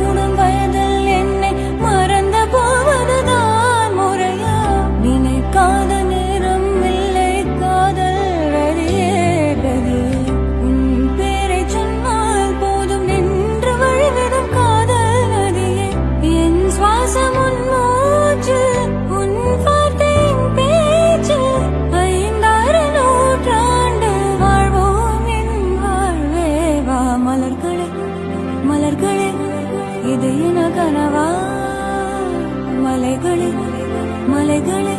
மூடும் வயதில் என்னை மறந்து போவதுதான் முறையா? நினைக்காத நேரம் இல்லை காதல் ரதியே ரதியே. உன் பேரை சொன்னால் போதும் நின்று வழிவிடும் காதல் நதியே. என் சுவாசம் உன் மூச்சு, உன் வார்த்தையின் பேச்சு. 5-6 நூற்றாண்டு வாழ்வோம் என் வாழ்வே வா. மலர்களே மலர்களே இது என கனவா? மலைகளே மலைகளே